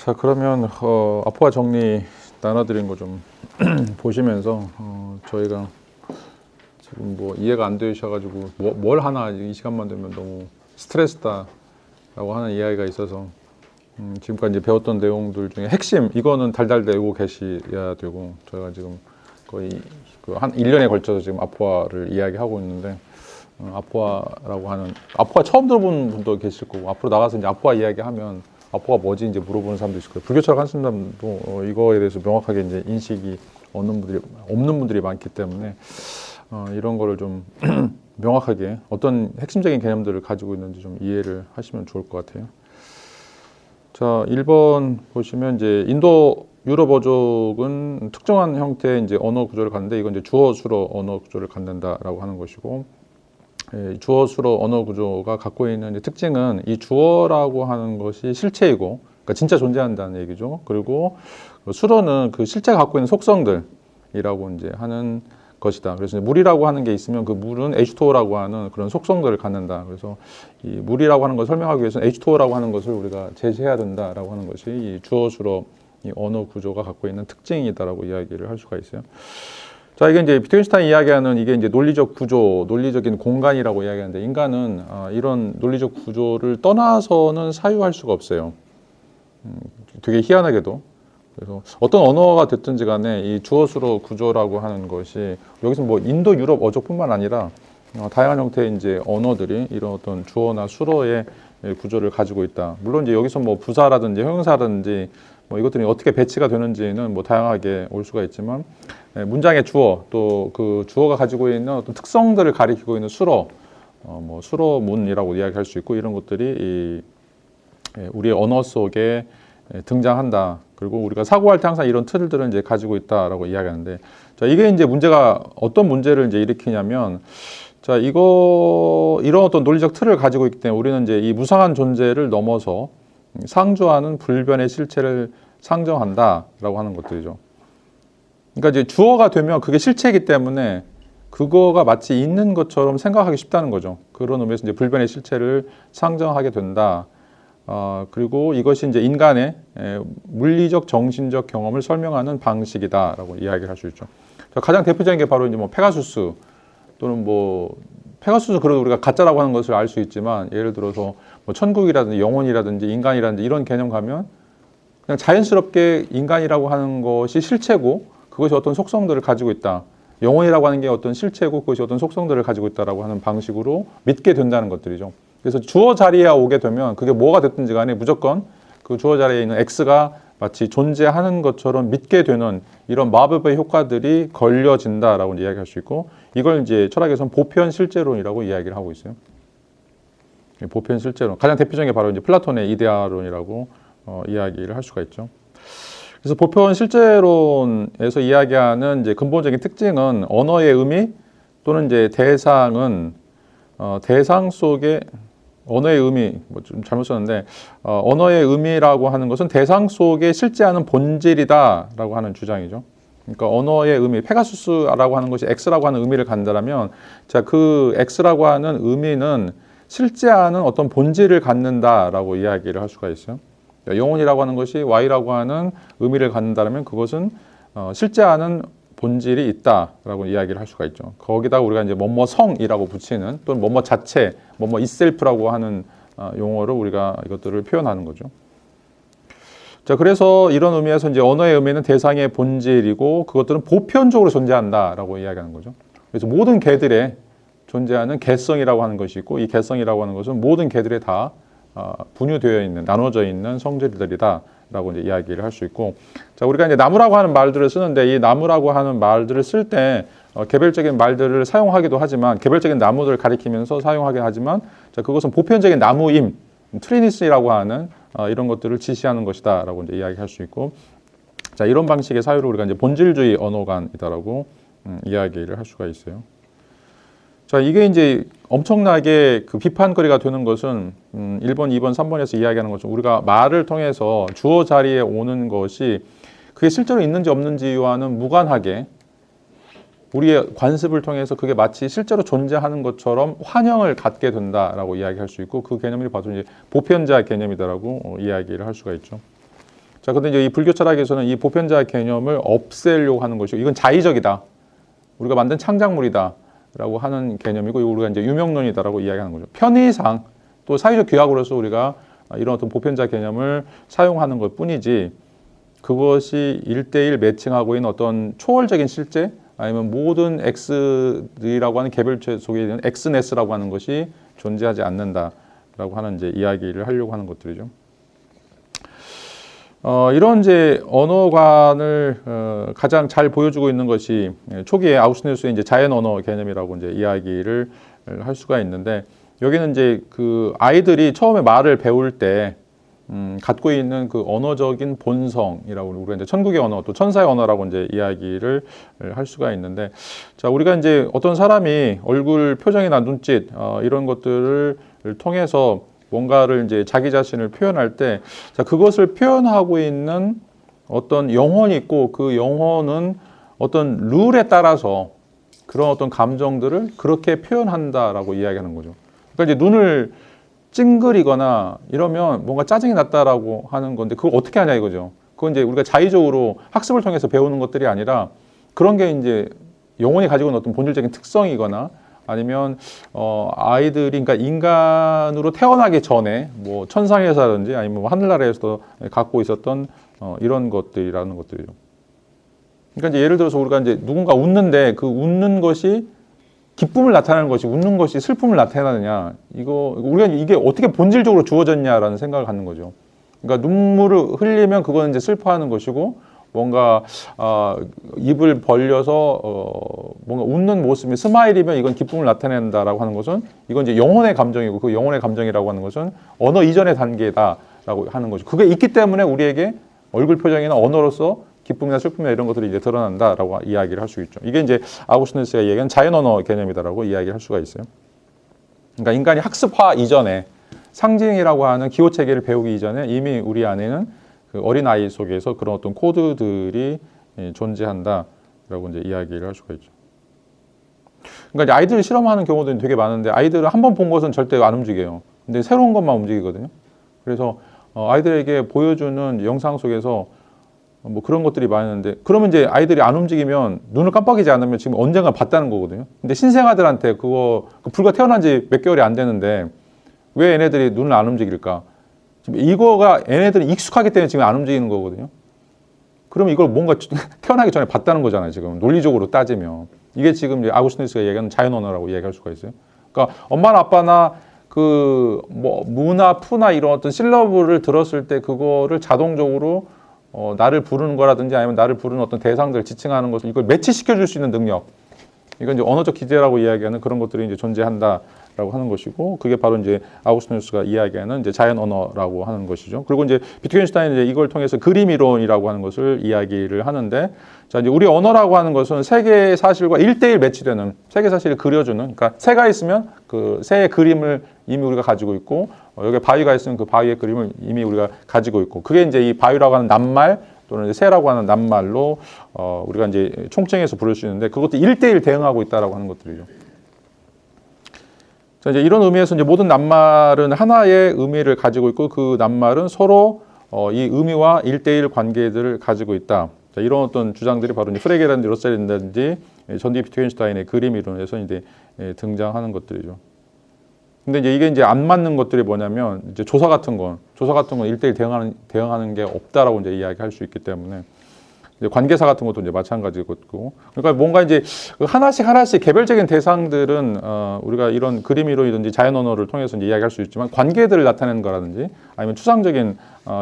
자, 그러면 아포아 정리 나눠드린 거 좀 보시면서 저희가 지금 뭐 이해가 안 되셔가지고 뭘 하나 이 시간만 되면 너무 스트레스다라고 하는 이야기가 있어서 지금까지 이제 배웠던 내용들 중에 핵심 이거는 달달 외우고 계셔야 되고, 저희가 지금 거의 한 1년에 걸쳐서 지금 아포아를 이야기하고 있는데, 아포아라고 하는, 아포아 처음 들어본 분도 계실 거고, 앞으로 나가서 이제 아포아 이야기하면 아포가 뭐지 이제 물어보는 사람도 있을 거예요. 불교 철학 하시는 사람도 이거에 대해서 명확하게 이제 인식이 없는 분들이 많기 때문에 이런 거를 좀 명확하게 어떤 핵심적인 개념들을 가지고 있는지 좀 이해를 하시면 좋을 것 같아요. 자, 1번 보시면 이제 인도 유럽 어족은 특정한 형태의 이제 언어 구조를 갖는데, 이건 이제 주어 수로 언어 구조를 갖는다라고 하는 것이고, 주어 수로 언어 구조가 갖고 있는 이제 특징은 이 주어라고 하는 것이 실체이고, 그러니까 진짜 존재한다는 얘기죠. 그리고 수로는 그 실체가 갖고 있는 속성들이라고 이제 하는 것이다. 그래서 물이라고 하는 게 있으면 그 물은 H2O라고 하는 그런 속성들을 갖는다. 그래서 이 물이라고 하는 걸 설명하기 위해서는 H2O라고 하는 것을 우리가 제시해야 된다라고 하는 것이 이 주어 수로 이 언어 구조가 갖고 있는 특징이다라고 이야기를 할 수가 있어요. 자, 이게 이제 위트겐슈타인 이야기하는 이게 이제 논리적 구조, 논리적인 공간이라고 이야기하는데, 인간은 이런 논리적 구조를 떠나서는 사유할 수가 없어요. 되게 희한하게도. 그래서 어떤 언어가 됐든지 간에 이 주어수로 구조라고 하는 것이, 여기서 뭐 인도 유럽 어족뿐만 아니라 다양한 형태의 이제 언어들이 이런 어떤 주어나 수로의 구조를 가지고 있다. 물론 이제 여기서 뭐 부사라든지 형용사라든지 뭐 이것들이 어떻게 배치가 되는지는 뭐 다양하게 올 수가 있지만, 문장의 주어, 또 그 주어가 가지고 있는 어떤 특성들을 가리키고 있는 수로, 뭐 수로문이라고 이야기할 수 있고, 이런 것들이 우리의 언어 속에 등장한다. 그리고 우리가 사고할 때 항상 이런 틀들은 이제 가지고 있다라고 이야기하는데, 자, 이게 이제 문제가 어떤 문제를 이제 일으키냐면, 자, 이런 어떤 논리적 틀을 가지고 있기 때문에 우리는 이제 이 무상한 존재를 넘어서 상주하는 불변의 실체를 상정한다라고 하는 것들이죠. 그러니까 이제 주어가 되면 그게 실체이기 때문에 그거가 마치 있는 것처럼 생각하기 쉽다는 거죠. 그런 의미에서 이제 불변의 실체를 상정하게 된다. 그리고 이것이 이제 인간의 물리적 정신적 경험을 설명하는 방식이다라고 이야기를 할 수 있죠. 가장 대표적인 게 바로 이제 뭐 페가수스, 또는 뭐 페가수스, 그래도 우리가 가짜라고 하는 것을 알 수 있지만, 예를 들어서 뭐 천국이라든지 영혼이라든지 인간이라든지 이런 개념 가면 그냥 자연스럽게 인간이라고 하는 것이 실체고 그것이 어떤 속성들을 가지고 있다. 영혼이라고 하는 게 어떤 실체고 그것이 어떤 속성들을 가지고 있다라고 하는 방식으로 믿게 된다는 것들이죠. 그래서 주어 자리에 오게 되면 그게 뭐가 됐든지 간에 무조건 그 주어 자리에 있는 X가 마치 존재하는 것처럼 믿게 되는 이런 마법의 효과들이 걸려진다라고 이야기할 수 있고, 이걸 이제 철학에서는 보편 실제론이라고 이야기를 하고 있어요. 보편 실제론. 가장 대표적인 게 바로 이제 플라톤의 이데아론이라고 이야기를 할 수가 있죠. 그래서 보편 실제론에서 이야기하는 이제 근본적인 특징은 언어의 의미, 또는 이제 대상은 대상 속에 언어의 의미, 뭐 좀 잘못 썼는데, 언어의 의미라고 하는 것은 대상 속에 실제하는 본질이다라고 하는 주장이죠. 그러니까 언어의 의미, 페가수스라고 하는 것이 X라고 하는 의미를 갖는다면, 자, 그 X라고 하는 의미는 실제하는 어떤 본질을 갖는다라고 이야기를 할 수가 있어요. 영혼이라고 하는 것이 Y라고 하는 의미를 갖는다면 그것은 실제하는 본질이 있다라고 이야기를 할 수가 있죠. 거기다가 우리가 이제 뭐뭐 성이라고 붙이는, 또는 뭐뭐 자체, 뭐뭐 itself라고 하는 용어로 우리가 이것들을 표현하는 거죠. 자, 그래서 이런 의미에서 이제 언어의 의미는 대상의 본질이고 그것들은 보편적으로 존재한다라고 이야기하는 거죠. 그래서 모든 개들의 존재하는 개성이라고 하는 것이 있고, 이 개성이라고 하는 것은 모든 개들에 다 분유되어 있는, 나눠져 있는 성질들이다라고 이제 이야기를 할 수 있고, 자, 우리가 이제 나무라고 하는 말들을 쓰는데, 이 나무라고 하는 말들을 쓸 때 개별적인 말들을 사용하기도 하지만, 개별적인 나무들을 가리키면서 사용하긴 하지만, 자, 그것은 보편적인 나무임, 트리니스라고 하는 이런 것들을 지시하는 것이다라고 이제 이야기할 수 있고, 자, 이런 방식의 사유를 우리가 이제 본질주의 언어관이다라고 이야기를 할 수가 있어요. 자, 이게 이제 엄청나게 그 비판거리가 되는 것은 1번, 2번, 3번에서 이야기하는 것은 우리가 말을 통해서 주어 자리에 오는 것이 그게 실제로 있는지 없는지와는 무관하게 우리의 관습을 통해서 그게 마치 실제로 존재하는 것처럼 환영을 갖게 된다라고 이야기할 수 있고, 그 개념이 바로 이제 보편자 개념이다라고 이야기를 할 수가 있죠. 자, 근데 이제 이 불교 철학에서는 이 보편자 개념을 없애려고 하는 것이고, 이건 자의적이다. 우리가 만든 창작물이다라고 하는 개념이고, 이거 우리가 이제 유명론이다라고 이야기하는 거죠. 편의상 또 사회적 규약으로서 우리가 이런 어떤 보편자 개념을 사용하는 것 뿐이지, 그것이 1대1 매칭하고 있는 어떤 초월적인 실제, 아니면 모든 X들이라고 하는 개별체 속에 있는 X네스라고 하는 것이 존재하지 않는다라고 하는 이제 이야기를 하려고 하는 것들이죠. 이런 이제 언어관을 가장 잘 보여주고 있는 것이 초기에 아우슈트리츠의 이제 자연 언어 개념이라고 이제 이야기를 할 수가 있는데, 여기는 이제 그 아이들이 처음에 말을 배울 때 갖고 있는 그 언어적인 본성이라고, 우리가 이제 천국의 언어 또 천사의 언어라고 이제 이야기를 할 수가 있는데, 자, 우리가 이제 어떤 사람이 얼굴 표정이나 눈짓 이런 것들을 통해서 뭔가를 이제 자기 자신을 표현할 때, 자, 그것을 표현하고 있는 어떤 영혼이 있고, 그 영혼은 어떤 룰에 따라서 그런 어떤 감정들을 그렇게 표현한다라고 이야기하는 거죠. 그러니까 이제 눈을 찡그리거나 이러면 뭔가 짜증이 났다라고 하는 건데, 그걸 어떻게 하냐 이거죠. 그건 이제 우리가 자의적으로 학습을 통해서 배우는 것들이 아니라, 그런 게 이제 영혼이 가지고 있는 어떤 본질적인 특성이거나, 아니면 아이들이 그러니까 인간으로 태어나기 전에 뭐 천상에서라든지 아니면 뭐 하늘나라에서 갖고 있었던 이런 것들이라는 것들이죠. 그러니까 이제 예를 들어서 우리가 이제 누군가 웃는데 그 웃는 것이 기쁨을 나타내는 것이, 웃는 것이 슬픔을 나타내느냐, 이거 우리가 이게 어떻게 본질적으로 주어졌냐라는 생각을 갖는 거죠. 그러니까 눈물을 흘리면 그건 이제 슬퍼하는 것이고, 뭔가 입을 벌려서 뭔가 웃는 모습이 스마일이면 이건 기쁨을 나타낸다라고 하는 것은, 이건 이제 영혼의 감정이고, 그 영혼의 감정이라고 하는 것은 언어 이전의 단계다라고 하는 거죠. 그게 있기 때문에 우리에게 얼굴 표정이나 언어로서 기쁨이나 슬픔이나 이런 것들이 이제 드러난다라고 이야기를 할 수 있죠. 이게 이제 아우구스티누스가 얘기한 자연 언어 개념이다라고 이야기를 할 수가 있어요. 그러니까 인간이 학습화 이전에, 상징이라고 하는 기호 체계를 배우기 이전에 이미 우리 안에는 그 어린 아이 속에서 그런 어떤 코드들이 존재한다라고 이제 이야기를 할 수가 있죠. 그러니까 이제 아이들이 실험하는 경우도 되게 많은데, 아이들은 한 번 본 것은 절대 안 움직여요. 근데 새로운 것만 움직이거든요. 그래서 아이들에게 보여주는 영상 속에서 뭐 그런 것들이 많이 있는데, 그러면 이제 아이들이 안 움직이면, 눈을 깜빡이지 않으면 지금 언젠가 봤다는 거거든요. 근데 신생아들한테 그거 불과 태어난 지 몇 개월이 안 되는데 왜 얘네들이 눈을 안 움직일까? 지금 이거가 얘네들이 익숙하기 때문에 지금 안 움직이는 거거든요. 그러면 이걸 뭔가 태어나기 전에 봤다는 거잖아요. 지금 논리적으로 따지면 이게 지금 이제 아우구스티누스가 얘기하는 자연 언어라고 얘기할 수가 있어요. 그러니까 엄마나 아빠나 그 뭐 무나 푸나 이런 어떤 실러브를 들었을 때 그거를 자동적으로 나를 부르는 거라든지 아니면 나를 부르는 어떤 대상들 지칭하는 것을, 이걸 매치시켜 줄 수 있는 능력, 이건 이제 언어적 기제라고 이야기하는 그런 것들이 이제 존재한다라고 하는 것이고, 그게 바로 이제 아우구스티누스가 이야기하는 이제 자연 언어라고 하는 것이죠. 그리고 이제 비트겐슈타인은 이제 이걸 통해서 그림 이론이라고 하는 것을 이야기를 하는데, 자, 이제 우리 언어라고 하는 것은 세계 사실과 1대1 매치되는, 세계 사실을 그려주는, 그러니까 새가 있으면 그 새의 그림을 이미 우리가 가지고 있고, 여기 바위가 있으면 그 바위의 그림을 이미 우리가 가지고 있고, 그게 이제 이 바위라고 하는 낱말 또는 이제 새라고 하는 낱말로 우리가 이제 총칭해서 부를 수 있는데, 그것도 1대1 대응하고 있다라고 하는 것들이죠. 자, 이제 이런 의미에서 이제 모든 낱말은 하나의 의미를 가지고 있고, 그 낱말은 서로 이 의미와 1대1 관계들을 가지고 있다. 자, 이런 어떤 주장들이 바로 이제 프레게라든지 러셀이라든지 전디 비트겐슈타인의 그림 이론에서 이제 등장하는 것들이죠. 근데 이제 이게 이제 안 맞는 것들이 뭐냐면, 이제 조사 같은 건 1대1 대응하는 게 없다라고 이제 이야기할 수 있기 때문에, 이제 관계사 같은 것도 이제 마찬가지고, 그러니까 뭔가 이제 하나씩 개별적인 대상들은 우리가 이런 그림 이론이든지 자연 언어를 통해서 이제 이야기할 수 있지만, 관계들을 나타내는 거라든지 아니면 추상적인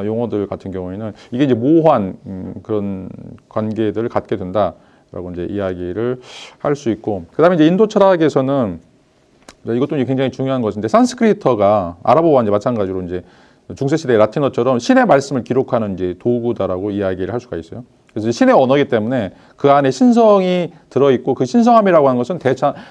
용어들 같은 경우에는 이게 이제 모호한 그런 관계들을 갖게 된다라고 이제 이야기를 할 수 있고, 그다음에 이제 인도 철학에서는 이것도 이제 굉장히 중요한 것인데, 산스크리트어가 아랍어와 이제 마찬가지로 이제 중세시대 라틴어처럼 신의 말씀을 기록하는 이제 도구다라고 이야기를 할 수가 있어요. 그래서 신의 언어이기 때문에 그 안에 신성이 들어있고, 그 신성함이라고 하는 것은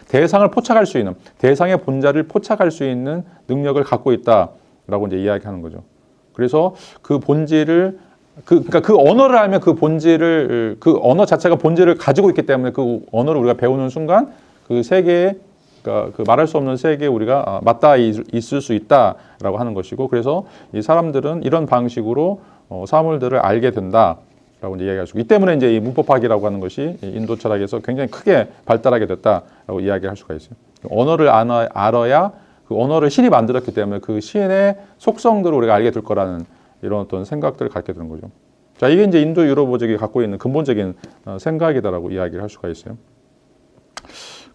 대상을 포착할 수 있는, 대상의 본자를 포착할 수 있는 능력을 갖고 있다라고 이제 이야기하는 거죠. 그래서 그 본질을 그러니까 그 언어를 알면 그 본질을, 그 언어 자체가 본질을 가지고 있기 때문에 그 언어를 우리가 배우는 순간 그 세계에, 그러니까 그 말할 수 없는 세계에 우리가 맞닿아 있을 수 있다라고 하는 것이고, 그래서 이 사람들은 이런 방식으로 사물들을 알게 된다라고 이제 이야기할 수 있고, 이 때문에 이제 이 문법학이라고 하는 것이 인도 철학에서 굉장히 크게 발달하게 됐다라고 이야기할 수가 있어요. 언어를 알아야 그 언어를 신이 만들었기 때문에 그 신의 속성들을 우리가 알게 될 거라는 이런 어떤 생각들을 갖게 되는 거죠. 자, 이게 이제 인도 유럽어족이 갖고 있는 근본적인 생각이다라고 이야기를 할 수가 있어요.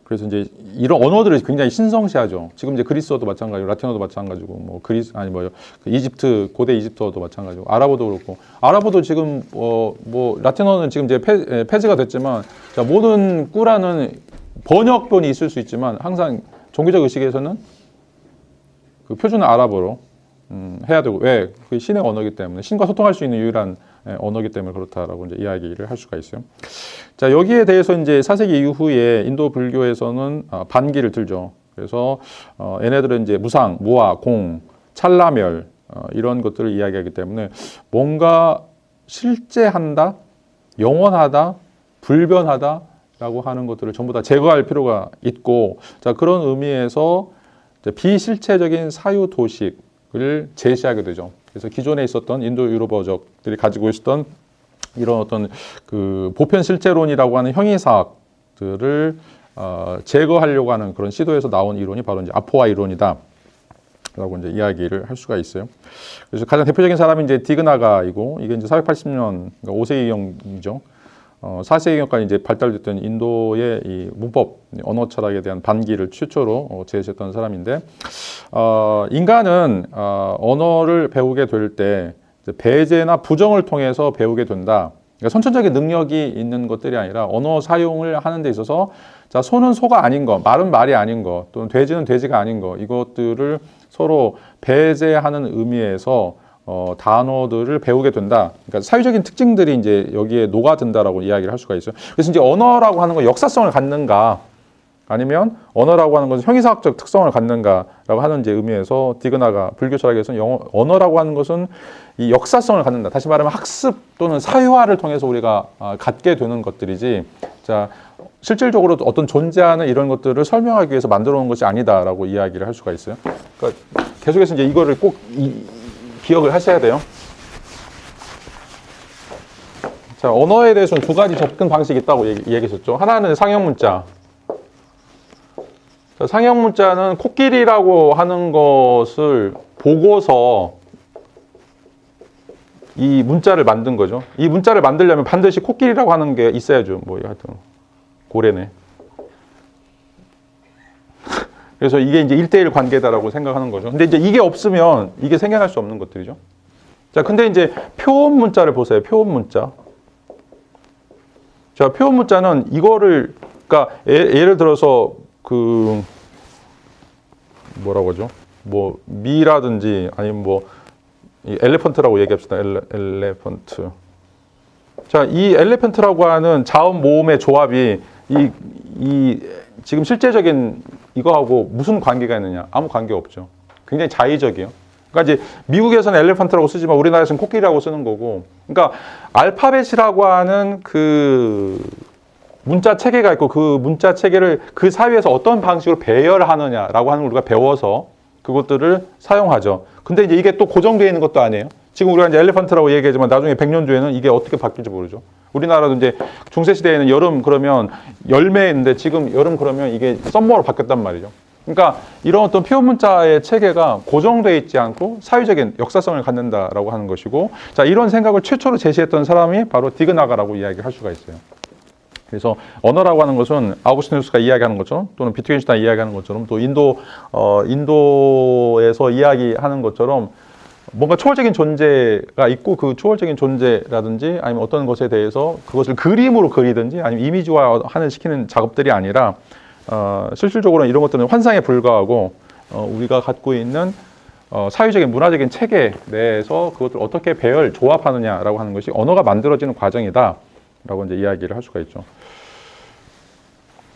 그래서 이제 이런 언어들을 굉장히 신성시하죠. 지금 이제 그리스어도 마찬가지고, 라틴어도 마찬가지고, 뭐 이집트, 고대 이집트어도 마찬가지고, 아랍어도 그렇고, 아랍어도 지금 뭐 라틴어는 지금 이제 폐지가 됐지만, 자, 모든 꾸라는 번역본이 있을 수 있지만 항상 종교적 의식에서는 그 표준은 아랍어로 해야 되고, 왜? 그 신의 언어이기 때문에, 신과 소통할 수 있는 유일한 언어이기 때문에 그렇다라고 이제 이야기를 할 수가 있어요. 자, 여기에 대해서 이제 4세기 이후에 인도 불교에서는 반기를 들죠. 그래서 얘네들은 이제 무상, 무아, 공, 찰나멸 이런 것들을 이야기하기 때문에 뭔가 실제한다, 영원하다, 불변하다라고 하는 것들을 전부 다 제거할 필요가 있고, 자, 그런 의미에서 비실체적인 사유 도식을 제시하게 되죠. 그래서 기존에 있었던 인도 유럽어족들이 가지고 있었던 이런 어떤 그 보편 실제론이라고 하는 형이사학들을 제거하려고 하는 그런 시도에서 나온 이론이 바로 이제 아포아 이론이다라고 이제 이야기를 할 수가 있어요. 그래서 가장 대표적인 사람이 이제 디그나가이고, 이게 이제 480년, 그러니까 5세기경이죠. 4세기경까지 이제 발달됐던 인도의 이 문법, 언어 철학에 대한 반기를 최초로 제시했던 사람인데, 인간은 언어를 배우게 될 때 배제나 부정을 통해서 배우게 된다. 그러니까 선천적인 능력이 있는 것들이 아니라 언어 사용을 하는 데 있어서, 자, 소는 소가 아닌 거, 말은 말이 아닌 거, 또는 돼지는 돼지가 아닌 거, 이것들을 서로 배제하는 의미에서 단어들을 배우게 된다. 그러니까 사회적인 특징들이 이제 여기에 녹아든다라고 이야기를 할 수가 있어요. 그래서 이제 언어라고 하는 건 역사성을 갖는가, 아니면 언어라고 하는 것은 형이사학적 특성을 갖는가라고 하는 이제 의미에서 디그나가 불교 철학에서는 언어라고 하는 것은 이 역사성을 갖는다. 다시 말하면 학습 또는 사회화를 통해서 우리가 갖게 되는 것들이지, 자, 실질적으로 어떤 존재하는 이런 것들을 설명하기 위해서 만들어 놓은 것이 아니다라고 이야기를 할 수가 있어요. 그러니까 계속해서 이제 이거를 꼭 기억을 하셔야 돼요. 자, 언어에 대해서는 두 가지 접근 방식이 있다고 얘기했었죠. 하나는 상형 문자. 자, 상형 문자는 코끼리라고 하는 것을 보고서 이 문자를 만든 거죠. 이 문자를 만들려면 반드시 코끼리라고 하는 게 있어야죠. 뭐 하여튼 고래네. 그래서 이게 이제 1대1 관계다라고 생각하는 거죠. 근데 이제 이게 없으면 이게 생겨날 수 없는 것들이죠. 자, 근데 이제 표음 문자를 보세요. 표음 문자. 자, 표음 문자는 이거를, 그러니까 예를 들어서 그 뭐라고 하죠? 뭐 미라든지 아니면 뭐 엘레펀트라고 얘기합시다. 엘레펀트. 자, 이 엘레펀트라고 하는 자음 모음의 조합이 이 지금 실제적인 이거하고 무슨 관계가 있느냐? 아무 관계 없죠. 굉장히 자의적이에요. 그러니까 이제 미국에서는 엘레펀트라고 쓰지만 우리나라에서는 코끼리라고 쓰는 거고, 그러니까 알파벳이라고 하는 그 문자 체계가 있고, 그 문자 체계를 그 사회에서 어떤 방식으로 배열하느냐라고 하는 걸 우리가 배워서 그것들을 사용하죠. 근데 이제 이게 또 고정되어 있는 것도 아니에요. 지금 우리가 이제 엘레펀트라고 얘기하지만 나중에 100년 뒤에는 이게 어떻게 바뀔지 모르죠. 우리나라도 이제 중세시대에는 여름 그러면 열매인데 지금 여름 그러면 이게 썸머로 바뀌었단 말이죠. 그러니까 이런 어떤 표현 문자의 체계가 고정되어 있지 않고 사회적인 역사성을 갖는다라고 하는 것이고, 자, 이런 생각을 최초로 제시했던 사람이 바로 디그나가라고 이야기할 수가 있어요. 그래서 언어라고 하는 것은 아우구스티누스가 이야기하는 것처럼, 또는 비트겐슈타인이 이야기하는 것처럼, 또 인도에서 이야기하는 것처럼 뭔가 초월적인 존재가 있고, 그 초월적인 존재라든지 아니면 어떤 것에 대해서 그것을 그림으로 그리든지 아니면 이미지화하는 시키는 작업들이 아니라 실질적으로는 이런 것들은 환상에 불과하고 우리가 갖고 있는 사회적인 문화적인 체계 내에서 그것을 어떻게 배열, 조합하느냐라고 하는 것이 언어가 만들어지는 과정이다라고 이제 이야기를 할 수가 있죠.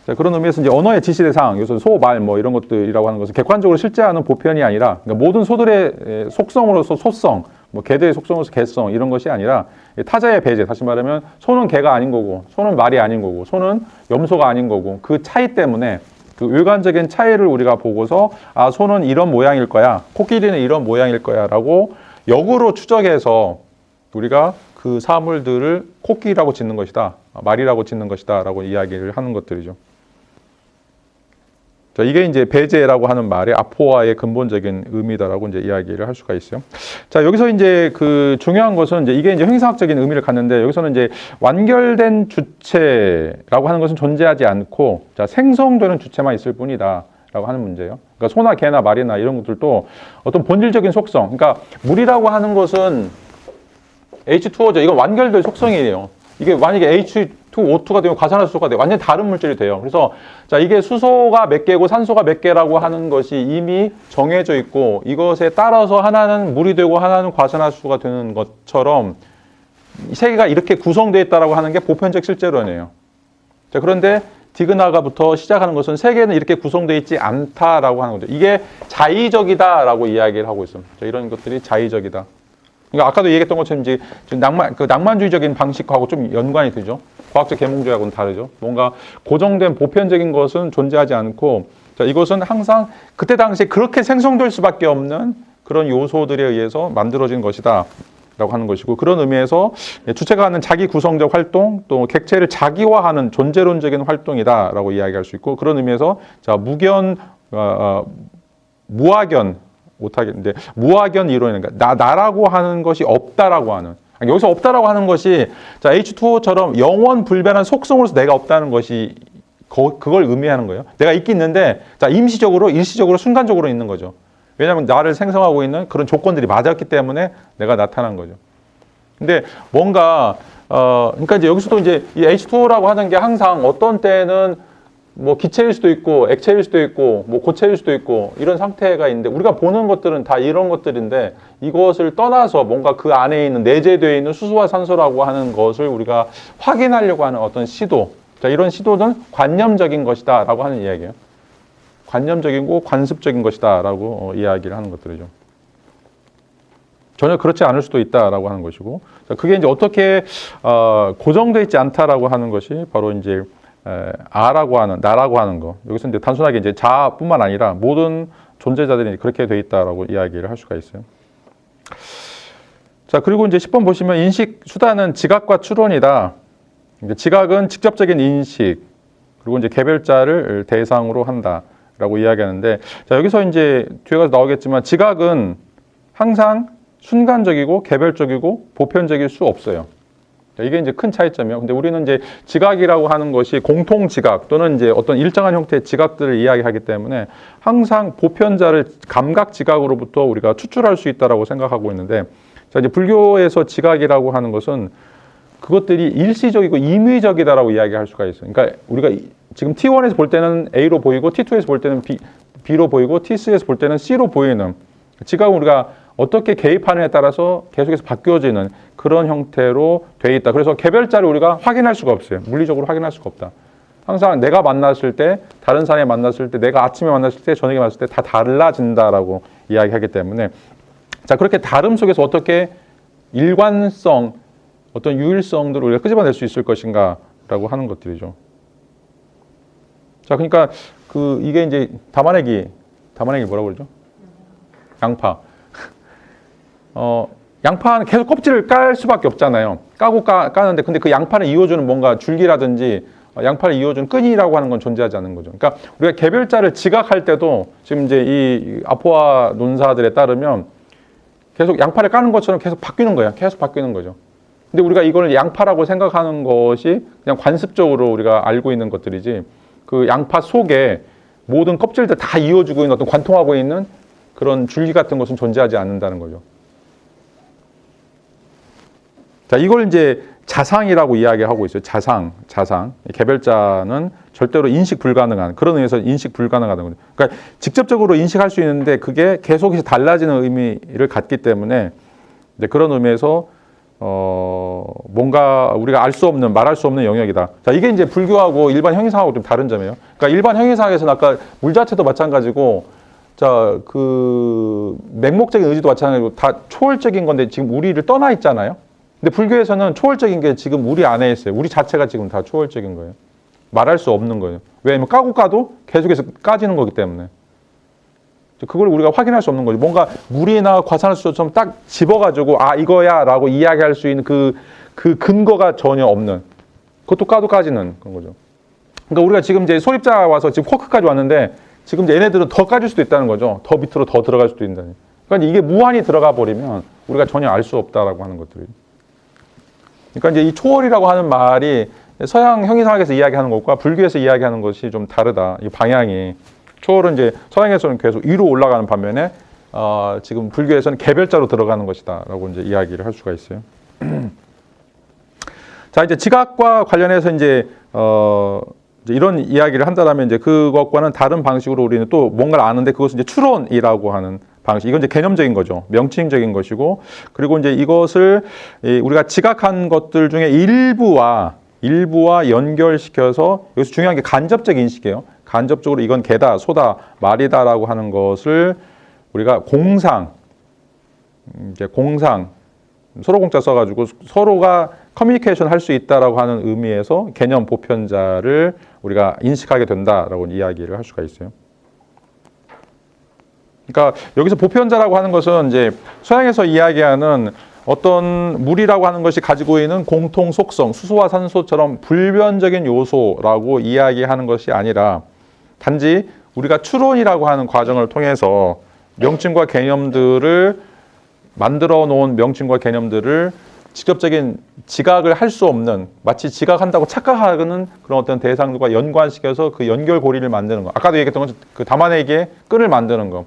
자, 그런 의미에서 이제 언어의 지시 대상, 요새 소, 말, 뭐 이런 것들이라고 하는 것은 객관적으로 실제하는 보편이 아니라, 그러니까 모든 소들의 속성으로서 소성, 뭐 개들의 속성으로서 개성, 이런 것이 아니라 타자의 배제, 다시 말하면 소는 개가 아닌 거고, 소는 말이 아닌 거고, 소는 염소가 아닌 거고, 그 차이 때문에 그 외관적인 차이를 우리가 보고서, 아, 소는 이런 모양일 거야, 코끼리는 이런 모양일 거야 라고 역으로 추적해서 우리가 그 사물들을 코끼리라고 짓는 것이다, 말이라고 짓는 것이다 라고 이야기를 하는 것들이죠. 자, 이게 이제 배제라고 하는 말의 아포아의 근본적인 의미다라고 이제 이야기를 할 수가 있어요. 자, 여기서 이제 그 중요한 것은 이제 이게 이제 형용사학적인 의미를 갖는데, 여기서는 이제 완결된 주체라고 하는 것은 존재하지 않고, 자, 생성되는 주체만 있을 뿐이다 라고 하는 문제예요. 그러니까 소나 개나 말이나 이런 것들도 어떤 본질적인 속성, 그러니까 물이라고 하는 것은 H2O죠. 이건 완결될 속성이에요. 이게 만약에 H2O2가 되면 과산화수소가 돼요. 완전히 다른 물질이 돼요. 그래서 자, 이게 수소가 몇 개고 산소가 몇 개라고 하는 것이 이미 정해져 있고, 이것에 따라서 하나는 물이 되고 하나는 과산화수소가 되는 것처럼 이 세 개가 이렇게 구성되어 있다라고 하는 게 보편적 실제론이에요. 자, 그런데 디그나가부터 시작하는 것은 세 개는 이렇게 구성되어 있지 않다라고 하는 거죠. 이게 자의적이다라고 이야기를 하고 있습니다. 자, 이런 것들이 자의적이다. 그러니까 아까도 얘기했던 것처럼 이제 낭만주의적인 방식하고 좀 연관이 되죠. 과학적 계몽주의하고는 다르죠. 뭔가 고정된 보편적인 것은 존재하지 않고, 자, 이것은 항상 그때 당시에 그렇게 생성될 수밖에 없는 그런 요소들에 의해서 만들어진 것이다 라고 하는 것이고, 그런 의미에서 주체가 하는 자기 구성적 활동, 또 객체를 자기화하는 존재론적인 활동이다 라고 이야기할 수 있고, 그런 의미에서 자, 무학연 못하겠는데 무학연 이론이니까 나라고 하는 것이 없다라고 하는, 여기서 없다라고 하는 것이 자, H2O처럼 영원 불변한 속성으로서 내가 없다는 것이 그걸 의미하는 거예요. 내가 있긴 있는데 자, 임시적으로 일시적으로 순간적으로 있는 거죠. 왜냐하면 나를 생성하고 있는 그런 조건들이 맞았기 때문에 내가 나타난 거죠. 근데 뭔가 그러니까 이제 여기서도 이제 이 H2O라고 하는 게 항상 어떤 때는 뭐 기체일 수도 있고 액체일 수도 있고 뭐 고체일 수도 있고 이런 상태가 있는데, 우리가 보는 것들은 다 이런 것들인데, 이것을 떠나서 뭔가 그 안에 있는 내재되어 있는 수소와 산소라고 하는 것을 우리가 확인하려고 하는 어떤 시도, 자, 이런 시도는 관념적인 것이다 라고 하는 이야기예요. 관념적이고 관습적인 것이다 라고 이야기를 하는 것들이죠. 전혀 그렇지 않을 수도 있다라고 하는 것이고, 자, 그게 이제 어떻게 고정되어 있지 않다라고 하는 것이 바로 이제 아라고 하는, 나라고 하는 거. 여기서 이제 단순하게 이제 자뿐만 아니라 모든 존재자들이 그렇게 돼 있다라고 이야기를 할 수가 있어요. 자, 그리고 이제 10번 보시면 인식 수단은 지각과 추론이다. 지각은 직접적인 인식, 그리고 이제 개별자를 대상으로 한다라고 이야기하는데, 자, 여기서 이제 뒤에 가서 나오겠지만 지각은 항상 순간적이고 개별적이고 보편적일 수 없어요. 이게 이제 큰 차이점이에요. 근데 우리는 이제 지각이라고 하는 것이 공통 지각 또는 이제 어떤 일정한 형태의 지각들을 이야기하기 때문에 항상 보편자를 감각 지각으로부터 우리가 추출할 수 있다라고 생각하고 있는데, 자, 이제 불교에서 지각이라고 하는 것은 그것들이 일시적이고 임의적이다라고 이야기할 수가 있어요. 그러니까 우리가 지금 T1에서 볼 때는 A로 보이고 T2에서 볼 때는 B로 보이고 T3에서 볼 때는 C로 보이는 지각은 우리가 어떻게 개입하느냐에 따라서 계속해서 바뀌어지는 그런 형태로 돼 있다. 그래서 개별자를 우리가 확인할 수가 없어요. 물리적으로 확인할 수가 없다. 항상 내가 만났을 때, 다른 사람이 만났을 때, 내가 아침에 만났을 때, 저녁에 만났을 때 다 달라진다라고 이야기하기 때문에, 자, 그렇게 다름 속에서 어떻게 일관성, 어떤 유일성들을 우리가 끄집어낼 수 있을 것인가라고 하는 것들이죠. 자, 그러니까 이게 이제 담아내기 뭐라고 그러죠? 양파. 양파는 계속 껍질을 깔 수밖에 없잖아요. 까는데, 근데 그 양파를 이어주는 뭔가 줄기라든지 양파를 이어주는 끈이라고 하는 건 존재하지 않는 거죠. 그러니까 우리가 개별자를 지각할 때도 지금 이제 이 아포아 논사들에 따르면 계속 양파를 까는 것처럼 계속 바뀌는 거예요. 계속 바뀌는 거죠. 근데 우리가 이걸 양파라고 생각하는 것이 그냥 관습적으로 우리가 알고 있는 것들이지, 그 양파 속에 모든 껍질들 다 이어주고 있는 어떤 관통하고 있는 그런 줄기 같은 것은 존재하지 않는다는 거죠. 자, 이걸 이제 자상이라고 이야기하고 있어요. 자상. 개별자는 절대로 인식 불가능한, 그런 의미에서 인식 불가능하다는 거죠. 그러니까 직접적으로 인식할 수 있는데 그게 계속해서 달라지는 의미를 갖기 때문에, 그런 의미에서 뭔가 우리가 알 수 없는, 말할 수 없는 영역이다. 자, 이게 이제 불교하고 일반 형이상하고 좀 다른 점이에요. 그러니까 일반 형이상에서는 아까 물 자체도 마찬가지고, 자, 그 맹목적인 의지도 마찬가지고 다 초월적인 건데 지금 우리를 떠나 있잖아요. 근데 불교에서는 초월적인 게 지금 우리 안에 있어요. 우리 자체가 지금 다 초월적인 거예요. 말할 수 없는 거예요. 왜냐면 까도 계속해서 까지는 거기 때문에. 그걸 우리가 확인할 수 없는 거죠. 뭔가 물이나 과산화수소처럼 딱 집어가지고 아 이거야라고 이야기할 수 있는 그 근거가 전혀 없는. 그것도 까도 까지는 그런 거죠. 그러니까 우리가 지금 이제 소립자 와서 지금 쿼크까지 왔는데 지금 이제 얘네들은 더 까질 수도 있다는 거죠. 더 밑으로 더 들어갈 수도 있다는. 그러니까 이게 무한히 들어가 버리면 우리가 전혀 알 수 없다라고 하는 것들이. 그러니까 이제 이 초월이라고 하는 말이 서양 형이상학에서 이야기하는 것과 불교에서 이야기하는 것이 좀 다르다. 이 방향이. 초월은 이제 서양에서는 계속 위로 올라가는 반면에 지금 불교에서는 개별자로 들어가는 것이다라고 이제 이야기를 할 수가 있어요. 자, 이제 지각과 관련해서 이제 이런 이야기를 한다라면 이제 그것과는 다른 방식으로 우리는 또 뭔가를 아는데 그것은 이제 추론이라고 하는 방식. 이건 이제 개념적인 거죠. 명칭적인 것이고, 그리고 이제 이것을 우리가 지각한 것들 중에 일부와 연결시켜서 여기서 중요한 게 간접적 인식이에요. 간접적으로 이건 개다, 소다, 말이다라고 하는 것을 우리가 공상, 서로 공자 써가지고 서로가 커뮤니케이션 할 수 있다라고 하는 의미에서 개념 보편자를 우리가 인식하게 된다라고 이야기를 할 수가 있어요. 그러니까 여기서 보편자라고 하는 것은 이제 서양에서 이야기하는 어떤 물이라고 하는 것이 가지고 있는 공통 속성, 수소와 산소처럼 불변적인 요소라고 이야기하는 것이 아니라 단지 우리가 추론이라고 하는 과정을 통해서 명칭과 개념들을 만들어 놓은 명칭과 개념들을 직접적인 지각을 할 수 없는, 마치 지각한다고 착각하는 그런 어떤 대상들과 연관시켜서 그 연결고리를 만드는 거. 아까도 얘기했던 건 그 담아내기에 끈을 만드는 거.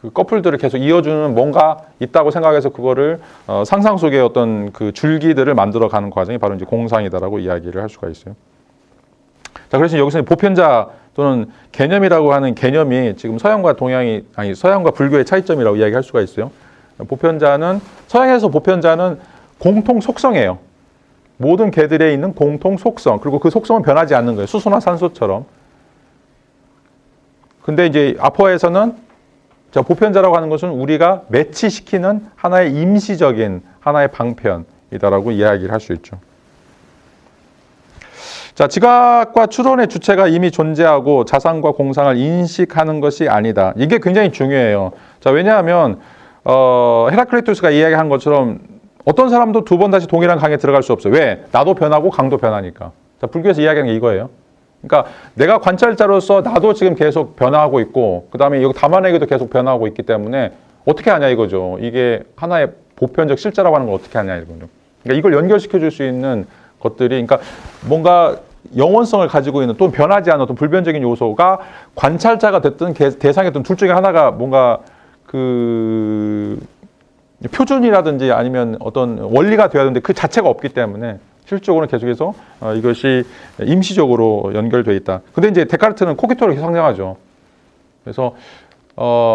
그 커플들을 계속 이어주는 뭔가 있다고 생각해서 그거를 상상 속의 어떤 그 줄기들을 만들어가는 과정이 바로 이제 공상이다라고 이야기를 할 수가 있어요. 자, 그래서 여기서 보편자 또는 개념이라고 하는 개념이 지금 서양과 불교의 차이점이라고 이야기할 수가 있어요. 서양에서 보편자는 공통 속성이에요. 모든 개들에 있는 공통 속성, 그리고 그 속성은 변하지 않는 거예요. 수소나 산소처럼. 근데 이제 아포아에서는 보편자라고 하는 것은 우리가 매치시키는 하나의 임시적인 하나의 방편이다라고 이야기를 할 수 있죠. 자, 지각과 추론의 주체가 이미 존재하고 자상과 공상을 인식하는 것이 아니다. 이게 굉장히 중요해요. 자, 왜냐하면 헤라클리투스가 이야기한 것처럼 어떤 사람도 두 번 다시 동일한 강에 들어갈 수 없어요. 왜? 나도 변하고 강도 변하니까. 자, 불교에서 이야기하는 게 이거예요. 그러니까 내가 관찰자로서 나도 지금 계속 변화하고 있고, 그 다음에 여기 담아내기도 계속 변화하고 있기 때문에 어떻게 하냐 이거죠. 이게 하나의 보편적 실제라고 하는 걸 어떻게 하냐 이거죠. 그러니까 이걸 연결시켜 줄 수 있는 것들이, 그러니까 뭔가 영원성을 가지고 있는 또는 변하지 않는 어떤 불변적인 요소가 관찰자가 됐든 대상이 됐든 둘 중에 하나가 뭔가 그 표준이라든지 아니면 어떤 원리가 되어야 되는데 그 자체가 없기 때문에 실질적으로는 계속해서 이것이 임시적으로 연결되어 있다. 근데 이제 데카르트는 코기토를 상정하죠. 그래서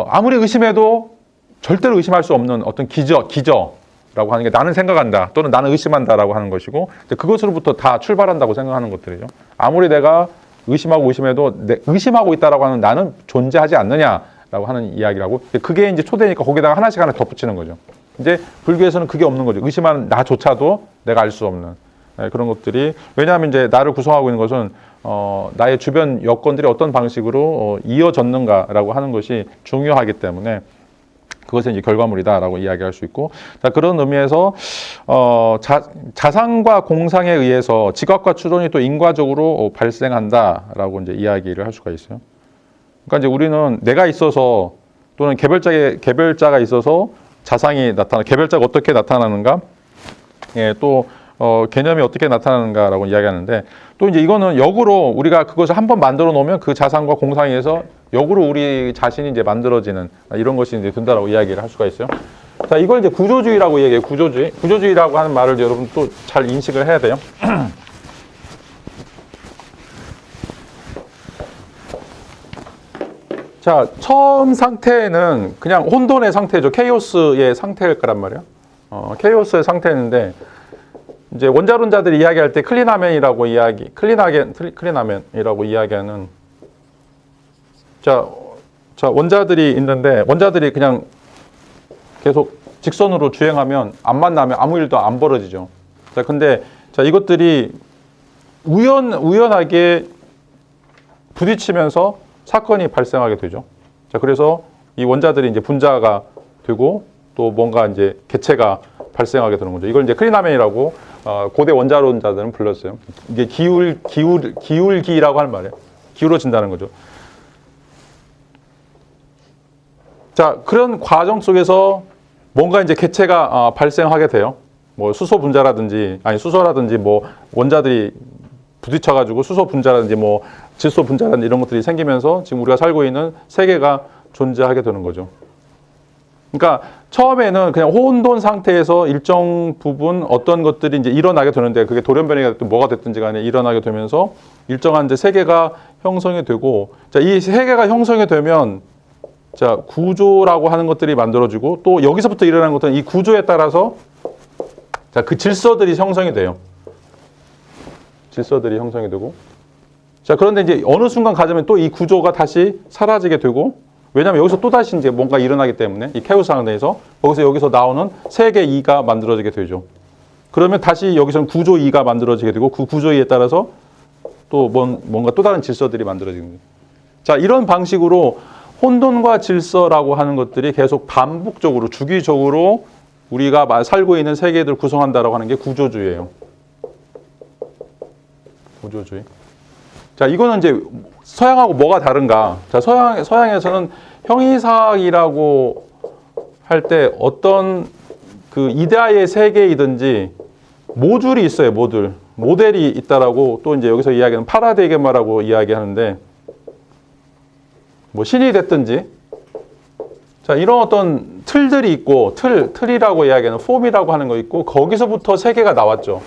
아무리 의심해도 절대로 의심할 수 없는 어떤 기저라고 하는 게 나는 생각한다 또는 나는 의심한다라고 하는 것이고, 그것으로부터 다 출발한다고 생각하는 것들이죠. 아무리 내가 의심해도 의심하고 있다라고 하는 나는 존재하지 않느냐라고 하는 이야기라고. 그게 이제 초대니까 거기다가 하나씩 하나 덧붙이는 거죠. 이제 불교에서는 그게 없는 거죠. 의심하는 나조차도 내가 알 수 없는 그런 것들이. 왜냐하면 이제 나를 구성하고 있는 것은 나의 주변 여건들이 어떤 방식으로 이어졌는가라고 하는 것이 중요하기 때문에 그것은 이제 결과물이다라고 이야기할 수 있고, 자, 그런 의미에서 자상과 공상에 의해서 지각과 추론이 또 인과적으로 발생한다라고 이제 이야기를 할 수가 있어요. 그러니까 이제 우리는 내가 있어서 또는 개별자가 있어서 자상이 개별자가 어떻게 나타나는가, 또 개념이 어떻게 나타나는가라고 이야기하는데, 또 이제 이거는 역으로 우리가 그것을 한번 만들어 놓으면 그 자상과 공상에 의해서 역으로 우리 자신이 이제 만들어지는 이런 것이 이제 된다라고 이야기를 할 수가 있어요. 자, 이걸 이제 구조주의라고 얘기해요. 구조주의라고 하는 말을 여러분 또 잘 인식을 해야 돼요. 자, 처음 상태는 그냥 혼돈의 상태죠. 케이오스의 상태일 거란 말이에요. 케이오스의 상태인데, 이제 원자론자들이 이야기할 때 클린하면이라고 이야기하는, 자, 원자들이 있는데, 원자들이 그냥 계속 직선으로 주행하면 안 만나면 아무 일도 안 벌어지죠. 자, 근데 이것들이 우연하게 부딪히면서 사건이 발생하게 되죠. 자, 그래서 이 원자들이 이제 분자가 되고 또 뭔가 이제 개체가 발생하게 되는 거죠. 이걸 이제 크리나멘이라고 고대 원자론자들은 불렀어요. 이게 기울기라고 하는 말이에요. 기울어진다는 거죠. 자, 그런 과정 속에서 뭔가 이제 개체가 발생하게 돼요. 뭐 수소 분자라든지 수소라든지 뭐 원자들이 부딪혀가지고 수소 분자라든지 뭐 질소 분자라든지 이런 것들이 생기면서 지금 우리가 살고 있는 세계가 존재하게 되는 거죠. 그러니까 처음에는 그냥 혼돈 상태에서 일정 부분 어떤 것들이 이제 일어나게 되는데 그게 돌연변이가 됐든 뭐가 됐든지 간에 일어나게 되면서 일정한 이제 세계가 형성이 되고, 자, 이 세계가 형성이 되면 자, 구조라고 하는 것들이 만들어지고 또 여기서부터 일어나는 것들은 이 구조에 따라서 자, 그 질서들이 형성이 돼요. 질서들이 형성이 되고, 자, 그런데 이제 어느 순간 가자면 또 이 구조가 다시 사라지게 되고, 왜냐하면 여기서 또 다시 이제 뭔가 일어나기 때문에 이 케오스 상태에서 여기서 나오는 세계 2가 만들어지게 되죠. 그러면 다시 여기서는 구조 2가 만들어지게 되고 그 구조 2에 따라서 또 뭔가 또 다른 질서들이 만들어지는 거예요. 자, 이런 방식으로 혼돈과 질서라고 하는 것들이 계속 반복적으로 주기적으로 우리가 살고 있는 세계들을 구성한다라고 하는 게 구조주의예요. 구조주의. 자, 이거는 이제 서양하고 뭐가 다른가? 자, 서양에서는 형이상학이라고 할 때 어떤 그 이데아의 세계이든지 모듈이 있어요, 모델이 있다라고 또 이제 여기서 이야기하는 파라디그마라고 이야기하는데, 뭐 신이 됐든지, 자, 이런 어떤 틀들이 있고, 틀이라고 이야기하는 폼이라고 하는 거 있고, 거기서부터 세계가 나왔죠.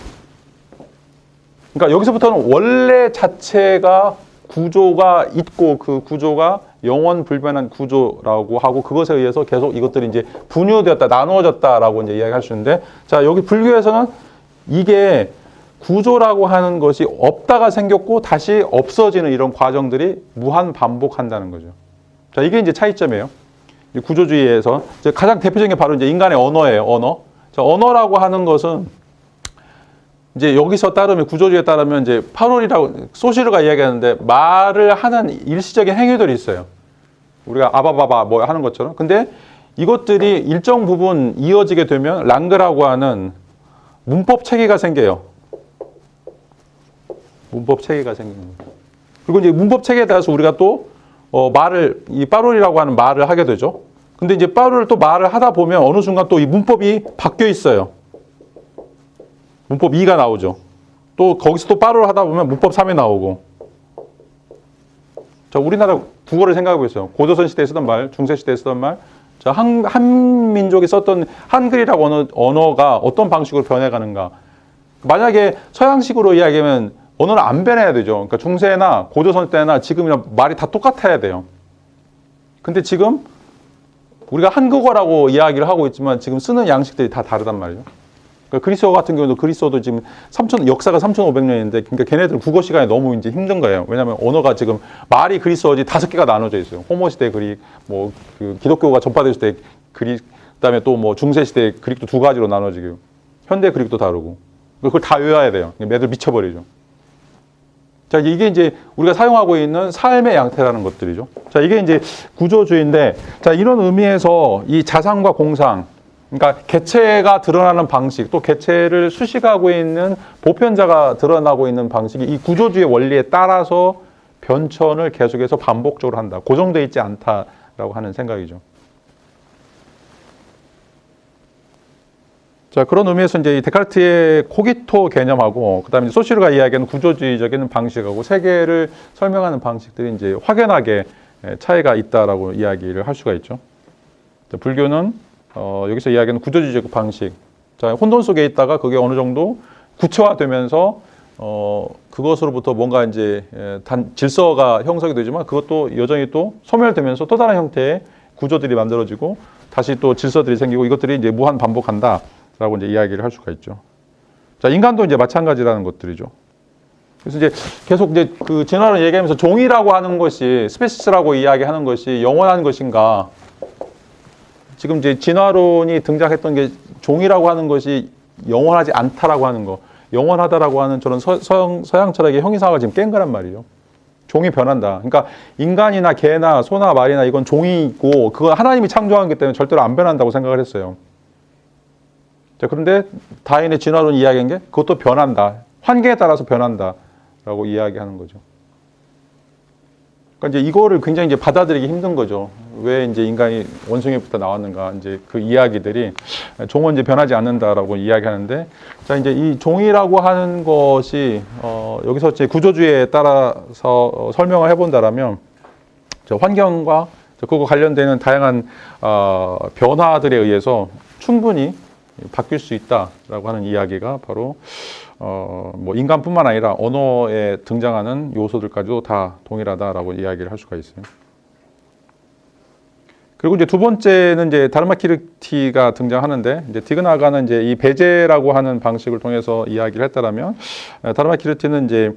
그러니까 여기서부터는 원래 자체가 구조가 있고 그 구조가 영원 불변한 구조라고 하고 그것에 의해서 계속 이것들이 이제 분유되었다, 나누어졌다라고 이제 이야기할 수 있는데, 자, 여기 불교에서는 이게 구조라고 하는 것이 없다가 생겼고 다시 없어지는 이런 과정들이 무한 반복한다는 거죠. 자, 이게 이제 차이점이에요. 구조주의에서 이제 가장 대표적인 게 바로 이제 인간의 언어예요. 언어. 자, 언어라고 하는 것은 이제 여기서 따르면 구조주의에 따르면 이제 파롤이라고 소시르가 이야기하는데 말을 하는 일시적인 행위들이 있어요. 우리가 아바바바 뭐 하는 것처럼. 근데 이것들이 일정 부분 이어지게 되면 랑그라고 하는 문법 체계가 생겨요. 문법 체계가 생기는 거예요. 그리고 이제 문법 체계에 따라서 우리가 또 이 파롤이라고 하는 말을 하게 되죠. 근데 이제 파롤을 또 말을 하다 보면 어느 순간 또 이 문법이 바뀌어 있어요. 문법 2가 나오죠. 또 거기서 또 파롤을 하다 보면 문법 3이 나오고. 자, 우리나라 국어를 생각해 보세요. 고조선 시대에 쓰던 말, 중세 시대에 쓰던 말. 자, 한 민족이 썼던 한글이라고 언어가 어떤 방식으로 변해가는가. 만약에 서양식으로 이야기하면 언어는 안 변해야 되죠. 그러니까 중세나 고조선 때나 지금이랑 말이 다 똑같아야 돼요. 근데 지금 우리가 한국어라고 이야기를 하고 있지만 지금 쓰는 양식들이 다 다르단 말이죠. 그러니까 그리스어 같은 경우도 그리스어도 지금 역사가 3,500년인데 그러니까 걔네들 국어 시간이 너무 이제 힘든 거예요. 왜냐하면 언어가 지금 말이 그리스어지 5개가 나눠져 있어요. 호모 시대 그릭, 뭐 그 기독교가 전파됐을 때 그릭, 그다음에 또 뭐 중세 시대 그릭도 2가지로 나눠지고 현대 그릭도 다르고 그걸 다 외워야 돼요. 애들 미쳐버리죠. 자, 이게 이제 우리가 사용하고 있는 삶의 양태라는 것들이죠. 자, 이게 이제 구조주의인데, 자, 이런 의미에서 이 자상과 공상, 그러니까 개체가 드러나는 방식, 또 개체를 수식하고 있는 보편자가 드러나고 있는 방식이 이 구조주의 원리에 따라서 변천을 계속해서 반복적으로 한다. 고정되어 있지 않다라고 하는 생각이죠. 자, 그런 의미에서 이제 이 데카르트의 코기토 개념하고 그다음에 소시르가 이야기하는 구조주의적인 방식하고 세계를 설명하는 방식들이 이제 확연하게 차이가 있다라고 이야기를 할 수가 있죠. 자, 불교는 여기서 이야기하는 구조주의적 방식. 자, 혼돈 속에 있다가 그게 어느 정도 구체화되면서 그것으로부터 뭔가 이제 질서가 형성이 되지만 그것도 여전히 또 소멸되면서 또 다른 형태의 구조들이 만들어지고 다시 또 질서들이 생기고 이것들이 이제 무한 반복한다. 라고 이제 이야기를 할 수가 있죠. 자, 인간도 이제 마찬가지라는 것들이죠. 그래서 이제 계속 이제 그 진화론 얘기하면서 종이라고 하는 것이 스페시스라고 이야기하는 것이 영원한 것인가? 지금 이제 진화론이 등장했던 게 종이라고 하는 것이 영원하지 않다라고 하는 거, 영원하다라고 하는 저런 서양 철학의 형이상학을 지금 깬 거란 말이죠. 종이 변한다. 그러니까 인간이나 개나 소나 말이나 이건 종이 있고 그건 하나님이 창조한 거기 때문에 절대로 안 변한다고 생각을 했어요. 자, 그런데 다윈의 진화론 이야기한 게 그것도 변한다. 환경에 따라서 변한다라고 이야기하는 거죠. 그러니까 이제 이거를 굉장히 이제 받아들이기 힘든 거죠. 왜 이제 인간이 원숭이부터 나왔는가? 이제 그 이야기들이 종은 이제 변하지 않는다라고 이야기하는데, 자 이제 이 종이라고 하는 것이 여기서 제 구조주의에 따라서 설명을 해본다라면, 저 환경과 그거 관련되는 다양한 변화들에 의해서 충분히 바뀔 수 있다라고 하는 이야기가 바로 뭐 인간뿐만 아니라 언어에 등장하는 요소들까지도 다 동일하다라고 이야기를 할 수가 있어요. 그리고 이제 두 번째는 이제 다르마키르티가 등장하는데, 이제 디그나가는 이제 이 배제라고 하는 방식을 통해서 이야기를 했다라면, 다르마키르티는 이제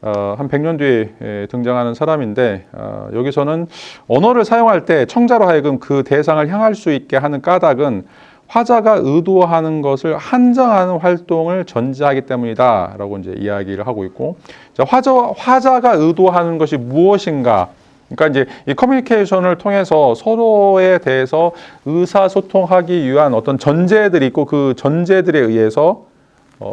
한 100년 뒤에 등장하는 사람인데, 여기서는 언어를 사용할 때 청자로 하여금 그 대상을 향할 수 있게 하는 까닭은 화자가 의도하는 것을 한정하는 활동을 전제하기 때문이다라고 이제 이야기를 하고 있고, 자, 화자가 의도하는 것이 무엇인가? 그러니까 이제 이 커뮤니케이션을 통해서 서로에 대해서 의사소통하기 위한 어떤 전제들이 있고, 그 전제들에 의해서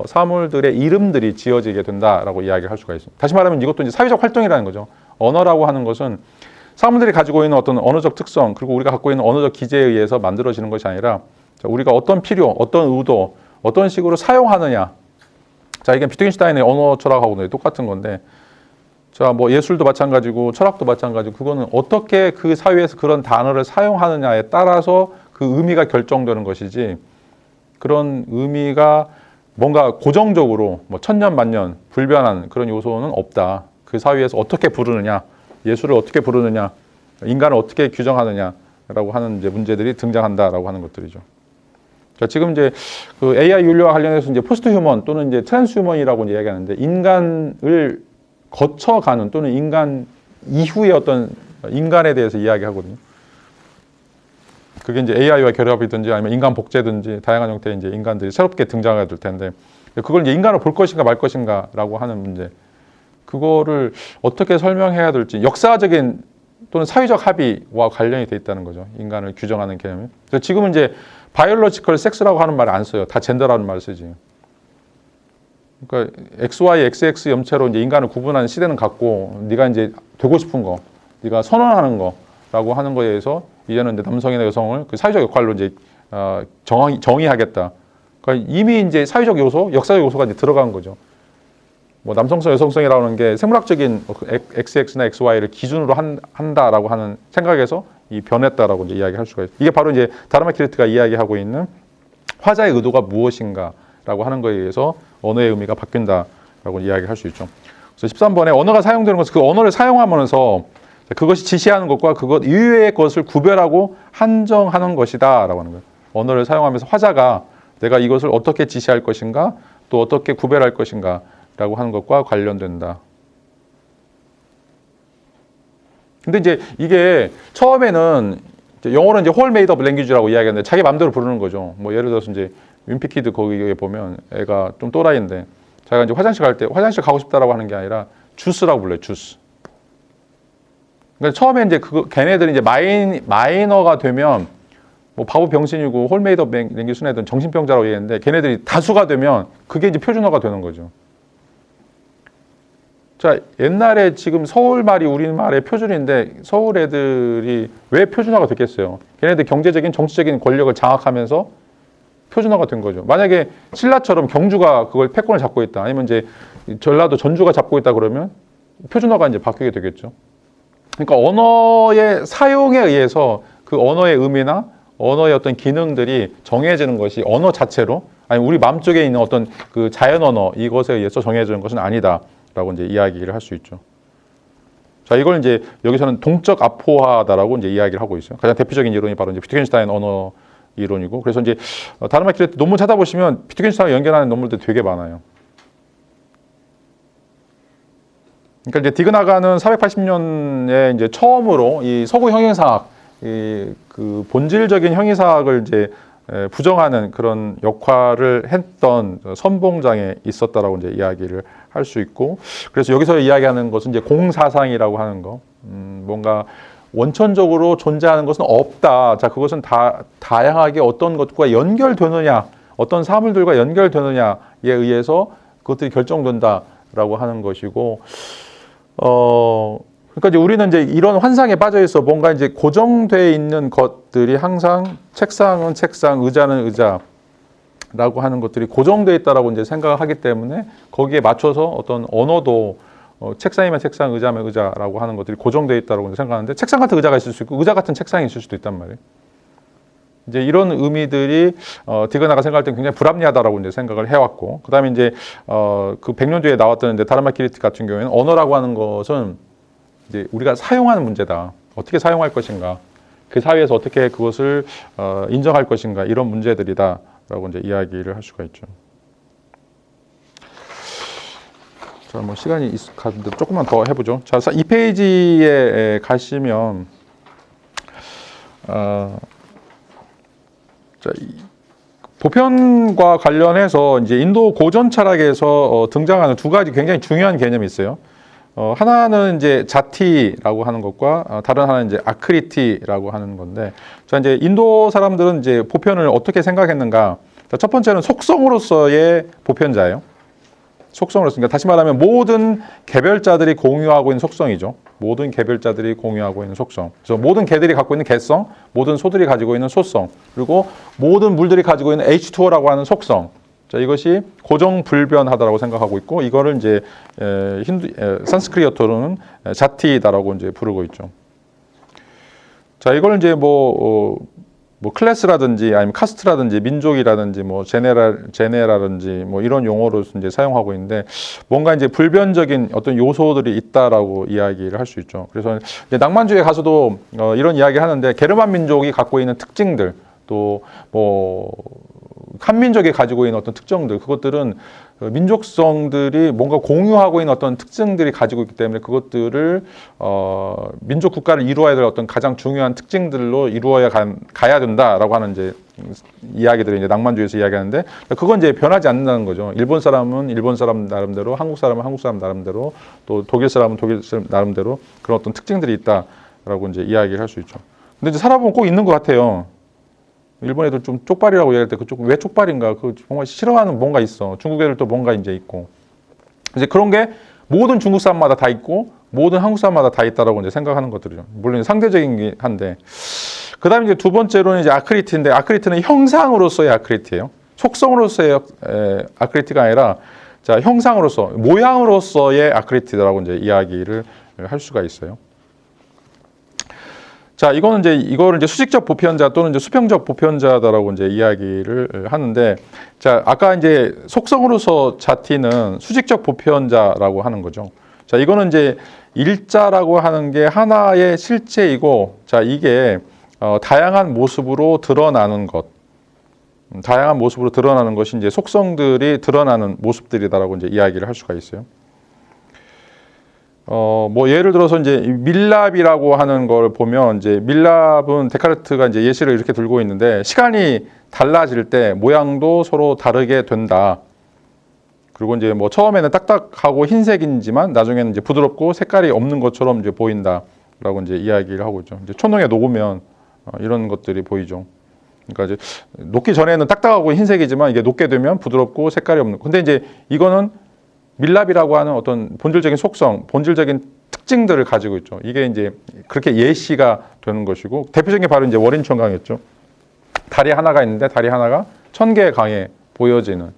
사물들의 이름들이 지어지게 된다라고 이야기를 할 수가 있습니다. 다시 말하면 이것도 이제 사회적 활동이라는 거죠. 언어라고 하는 것은 사물들이 가지고 있는 어떤 언어적 특성, 그리고 우리가 갖고 있는 언어적 기제에 의해서 만들어지는 것이 아니라, 자, 우리가 어떤 필요, 어떤 의도, 어떤 식으로 사용하느냐. 자, 이게 비트겐슈타인의 언어 철학하고는 똑같은 건데, 자, 뭐 예술도 마찬가지고 철학도 마찬가지고, 그거는 어떻게 그 사회에서 그런 단어를 사용하느냐에 따라서 그 의미가 결정되는 것이지, 그런 의미가 뭔가 고정적으로 뭐 천년 만년 불변한 그런 요소는 없다. 그 사회에서 어떻게 부르느냐, 예술을 어떻게 부르느냐, 인간을 어떻게 규정하느냐라고 하는 이제 문제들이 등장한다라고 하는 것들이죠. 자, 지금 이제 그 AI 윤리와 관련해서 이제 포스트 휴먼 또는 이제 트랜스 휴먼이라고 이야기하는데, 인간을 거쳐가는 또는 인간 이후의 어떤 인간에 대해서 이야기하거든요. 그게 이제 AI와 결합이든지 아니면 인간 복제든지 다양한 형태의 이제 인간들이 새롭게 등장하게 될 텐데, 그걸 이제 인간으로 볼 것인가 말 것인가라고 하는 문제, 그거를 어떻게 설명해야 될지 역사적인 또는 사회적 합의와 관련이 돼 있다는 거죠. 인간을 규정하는 개념이. 그래서 지금은 이제 바이올로지컬 섹스라고 하는 말을 안 써요. 다 젠더라는 말을 쓰지. 그러니까 XY, XX 염체로 이제 인간을 구분하는 시대는 갔고, 네가 이제 되고 싶은 거, 네가 선언하는 거라고 하는 거에 의해서 이제는 이제 남성이나 여성을 그 사회적 역할로 이제 정의하겠다. 그러니까 이미 이제 사회적 요소, 역사적 요소가 이제 들어간 거죠. 뭐 남성성, 여성성이라는 게 생물학적인 XX나 XY를 기준으로 한다라고 하는 생각에서 이 변했다라고 이제 이야기할 수가 있어요. 이게 바로 이제 다르마키르티가 이야기하고 있는 화자의 의도가 무엇인가라고 하는 거에 의해서 언어의 의미가 바뀐다라고 이야기할 수 있죠. 그래서 13번에 언어가 사용되는 것은 그 언어를 사용하면서 그것이 지시하는 것과 그것 이외의 것을 구별하고 한정하는 것이다라고 하는 거예요. 언어를 사용하면서 화자가 내가 이것을 어떻게 지시할 것인가, 또 어떻게 구별할 것인가라고 하는 것과 관련된다. 근데 이제 이게 처음에는 영어로는 이제 whole made up language라고 이야기하는데 자기 마음대로 부르는 거죠. 뭐 예를 들어서 이제 윈피키드 거기에 보면 애가 좀 또라이인데 자기가 이제 화장실 갈 때 화장실 가고 싶다라고 하는 게 아니라 주스라고 불러요. 주스. 그러니까 처음에 이제 걔네들이 이제 마이너가 되면 뭐 바보 병신이고 whole made up language 쓴 애들은 정신병자라고 얘기했는데, 걔네들이 다수가 되면 그게 이제 표준어가 되는 거죠. 자, 옛날에 지금 서울 말이 우리말의 표준인데 서울 애들이 왜 표준화가 됐겠어요? 걔네들 경제적인, 정치적인 권력을 장악하면서 표준화가 된 거죠. 만약에 신라처럼 경주가 그걸 패권을 잡고 있다, 아니면 이제 전라도 전주가 잡고 있다 그러면 표준화가 이제 바뀌게 되겠죠. 그러니까 언어의 사용에 의해서 그 언어의 의미나 언어의 어떤 기능들이 정해지는 것이 언어 자체로, 아니 우리 마음속에 있는 어떤 그 자연 언어 이것에 의해서 정해지는 것은 아니다라고 이제 이야기를 할 수 있죠. 자, 이걸 이제 여기서는 동적 아포화다라고 이제 이야기를 하고 있어요. 가장 대표적인 이론이 바로 이제 비트겐슈타인 언어 이론이고, 그래서 이제 다르마키르티 논문 찾아보시면 비트겐슈타인과 연결하는 논문들 되게 많아요. 그러니까 이제 디그나가는 480년에 이제 처음으로 이 서구 형이사학, 그 본질적인 형이사학을 이제 부정하는 그런 역할을 했던 선봉장에 있었다라고 이제 이야기를 할 수 있고, 그래서 여기서 이야기하는 것은 이제 공사상이라고 하는 거, 뭔가 원천적으로 존재하는 것은 없다. 자, 그것은 다양하게 어떤 것과 연결되느냐, 어떤 사물들과 연결되느냐에 의해서 그것들이 결정된다라고 하는 것이고, 그러니까 이제 우리는 이제 이런 환상에 빠져 있어 뭔가 이제 고정되어 있는 것들이 항상 책상은 책상, 의자는 의자라고 하는 것들이 고정되어 있다라고 이제 생각을 하기 때문에 거기에 맞춰서 어떤 언어도 책상이면 책상, 의자면 의자라고 하는 것들이 고정되어 있다고 생각하는데, 책상 같은 의자가 있을 수 있고 의자 같은 책상이 있을 수도 있단 말이에요. 이제 이런 의미들이 디그나가 생각할 때 굉장히 불합리하다라고 이제 생각을 해왔고, 그다음에 이제 그 100년 뒤에 나왔던 이제 다르마키리티 같은 경우에는 언어라고 하는 것은 이제 우리가 사용하는 문제다. 어떻게 사용할 것인가, 그 사회에서 어떻게 그것을 인정할 것인가, 이런 문제들이다라고 이제 이야기를 할 수가 있죠. 자, 뭐 시간이 가는데 조금만 더 해보죠. 자, 이 페이지에 가시면 자, 보편과 관련해서 이제 인도 고전 철학에서 등장하는 두 가지 굉장히 중요한 개념이 있어요. 하나는 이제 자티라고 하는 것과 다른 하나는 이제 아크리티라고 하는 건데, 자, 이제 인도 사람들은 이제 보편을 어떻게 생각했는가? 자, 첫 번째는 속성으로서의 보편자예요. 속성으로서, 그러니까 다시 말하면 모든 개별자들이 공유하고 있는 속성이죠. 모든 개별자들이 공유하고 있는 속성. 그래서 모든 개들이 갖고 있는 개성, 모든 소들이 가지고 있는 소성, 그리고 모든 물들이 가지고 있는 H2O라고 하는 속성. 자, 이것이 고정불변하다라고 생각하고 있고, 이거를 이제 산스크리트어로는 자티다라고 이제 부르고 있죠. 자, 이걸 이제 뭐 클래스라든지 아니면 카스트라든지 민족이라든지 뭐 제네라든지 뭐 이런 용어로 이제 사용하고 있는데, 뭔가 이제 불변적인 어떤 요소들이 있다라고 이야기를 할 수 있죠. 그래서 이제 낭만주의에 가서도 이런 이야기 하는데, 게르만 민족이 갖고 있는 특징들, 또 뭐 한민족이 가지고 있는 어떤 특정들, 그것들은 민족성들이 뭔가 공유하고 있는 어떤 특징들이 가지고 있기 때문에 그것들을 민족 국가를 이루어야 될 어떤 가장 중요한 특징들로 이루어야 가야 된다라고 하는 이제 이야기들을 이제 낭만주의에서 이야기하는데, 그건 이제 변하지 않는다는 거죠. 일본 사람은 일본 사람 나름대로, 한국 사람은 한국 사람 나름대로, 또 독일 사람은 독일 사람 나름대로 그런 어떤 특징들이 있다라고 이제 이야기를 할 수 있죠. 근데 이제 살아보면 꼭 있는 것 같아요. 일본 애들 좀 쪽발이라고 얘기할 때 그쪽 왜 쪽발인가? 그 정말 싫어하는 뭔가 있어. 중국 애들도 뭔가 이제 있고. 이제 그런 게 모든 중국 사람마다 다 있고 모든 한국 사람마다 다 있다라고 이제 생각하는 것들이죠. 물론 상대적인 한데. 그다음에 이제 두 번째로는 이제 아크리티인데, 아크리티는 형상으로서의 아크리티예요. 속성으로서의 아크리티가 아니라, 자, 형상으로서, 모양으로서의 아크리티라고 이제 이야기를 할 수가 있어요. 자, 이거를 이제 수직적 보편자 또는 이제 수평적 보편자다라고 이제 이야기를 하는데, 자, 아까 이제 속성으로서 자티는 수직적 보편자라고 하는 거죠. 자, 이거는 이제 일자라고 하는 게 하나의 실체이고, 자, 이게 다양한 모습으로 드러나는 것, 다양한 모습으로 드러나는 것이 이제 속성들이 드러나는 모습들이다라고 이제 이야기를 할 수가 있어요. 뭐 예를 들어서 이제 밀랍이라고 하는 걸 보면, 이제 밀랍은 데카르트가 이제 예시를 이렇게 들고 있는데, 시간이 달라질 때 모양도 서로 다르게 된다. 그리고 이제 뭐 처음에는 딱딱하고 흰색이지만 나중에는 이제 부드럽고 색깔이 없는 것처럼 이제 보인다라고 이제 이야기를 하고 있죠. 이제 초능에 녹으면 이런 것들이 보이죠. 그러니까 이제 녹기 전에는 딱딱하고 흰색이지만 이게 녹게 되면 부드럽고 색깔이 없는. 근데 이제 이거는 밀랍이라고 하는 어떤 본질적인 속성, 본질적인 특징들을 가지고 있죠. 이게 이제 그렇게 예시가 되는 것이고, 대표적인 게 바로 이제 월인천강이었죠. 다리 하나가 있는데 다리 하나가 1000개의 강에 보여지는.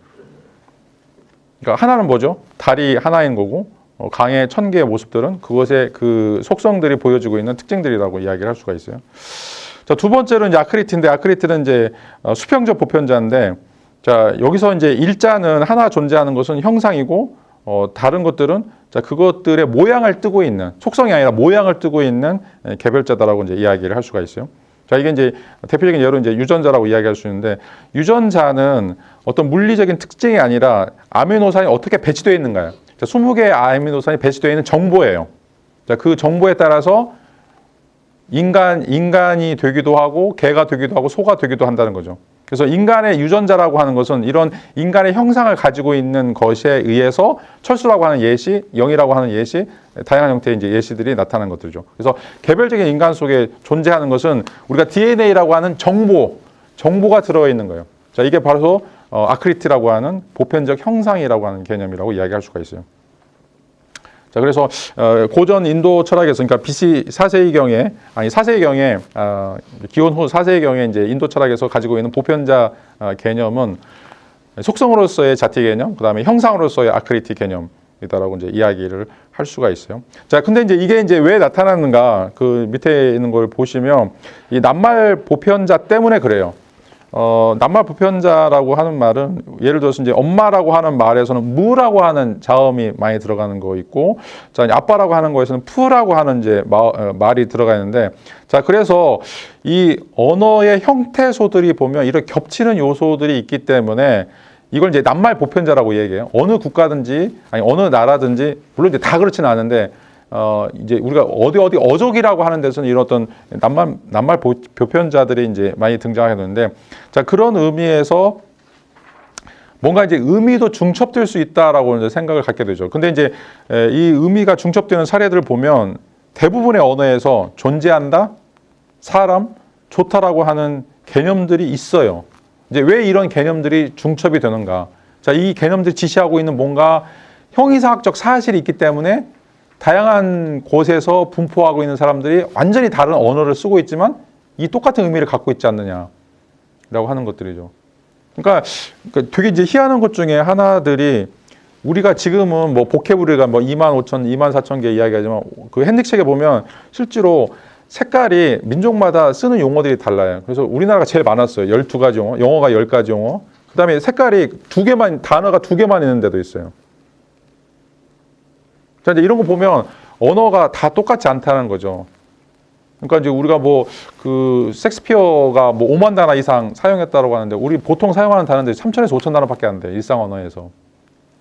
그러니까 하나는 뭐죠? 다리 하나인 거고, 강의 1000개의 모습들은 그것의 그 속성들이 보여지고 있는 특징들이라고 이야기를 할 수가 있어요. 자, 두 번째로는 이제 아크리티인데, 아크리티는 이제 수평적 보편자인데, 자, 여기서 이제 일자는 하나 존재하는 것은 형상이고, 다른 것들은 자, 그것들의 모양을 띠고 있는, 속성이 아니라 모양을 띠고 있는 개별자다라고 이제 이야기를 할 수가 있어요. 자, 이게 이제 대표적인 예로 이제 유전자라고 이야기할 수 있는데, 유전자는 어떤 물리적인 특징이 아니라 아미노산이 어떻게 배치되어 있는가요? 자, 20개의 아미노산이 배치되어 있는 정보예요. 자, 그 정보에 따라서 인간이 되기도 하고 개가 되기도 하고 소가 되기도 한다는 거죠. 그래서 인간의 유전자라고 하는 것은 이런 인간의 형상을 가지고 있는 것에 의해서 철수라고 하는 예시, 영이라고 하는 예시, 다양한 형태의 이제 예시들이 나타나는 것들이죠. 그래서 개별적인 인간 속에 존재하는 것은 우리가 DNA라고 하는 정보가 들어있는 거예요. 자, 이게 바로 아크리티라고 하는 보편적 형상이라고 하는 개념이라고 이야기할 수가 있어요. 자, 그래서 고전 인도 철학에서, 그러니까 BC 4세기경에, 기원 후 4세기경에 이제 인도 철학에서 가지고 있는 보편자 개념은 속성으로서의 자티 개념, 그 다음에 형상으로서의 아크리티 개념이다라고 이제 이야기를 할 수가 있어요. 자, 근데 이제 이게 이제 왜 나타나는가, 그 밑에 있는 걸 보시면 이 낱말 보편자 때문에 그래요. 낱말 보편자라고 하는 말은 예를 들어서 이제 엄마라고 하는 말에서는 무라고 하는 자음이 많이 들어가는 거 있고, 자, 아빠라고 하는 거에서는 푸라고 하는 이제 말이 들어가 있는데, 자, 그래서 이 언어의 형태소들이 보면 이런 겹치는 요소들이 있기 때문에 이걸 이제 낱말 보편자라고 얘기해요. 어느 국가든지 어느 나라든지 물론 이제 다 그렇지는 않은데 이제 우리가 어디 어족이라고 하는 데서는 이런 어떤 낱말 보편자들이 이제 많이 등장하게 되는데, 자, 그런 의미에서 뭔가 이제 의미도 중첩될 수 있다라고 이제 생각을 갖게 되죠. 근데 이제 이 의미가 중첩되는 사례들을 보면 대부분의 언어에서 존재한다, 사람, 좋다라고 하는 개념들이 있어요. 이제 왜 이런 개념들이 중첩이 되는가? 자, 이 개념들이 지시하고 있는 뭔가 형이상학적 사실이 있기 때문에 다양한 곳에서 분포하고 있는 사람들이 완전히 다른 언어를 쓰고 있지만 이 똑같은 의미를 갖고 있지 않느냐라고 하는 것들이죠. 그러니까 되게 이제 희한한 것 중에 하나들이, 우리가 지금은 뭐 보케브리가 뭐 25,000, 24,000개 이야기하지만 그 핸딕책에 보면 실제로 색깔이 민족마다 쓰는 용어들이 달라요. 그래서 우리나라가 제일 많았어요. 12가지 용어, 영어가 10가지 용어. 그 다음에 색깔이 단어가 2개만 있는 데도 있어요. 자, 이제 이런 거 보면 언어가 다 똑같지 않다는 거죠. 그러니까 이제 우리가 뭐 그 섹스피어가 뭐 5만 단어 이상 사용했다고 하는데 우리 보통 사용하는 단어들이 3,000에서 5,000 단어밖에 안 돼, 일상 언어에서.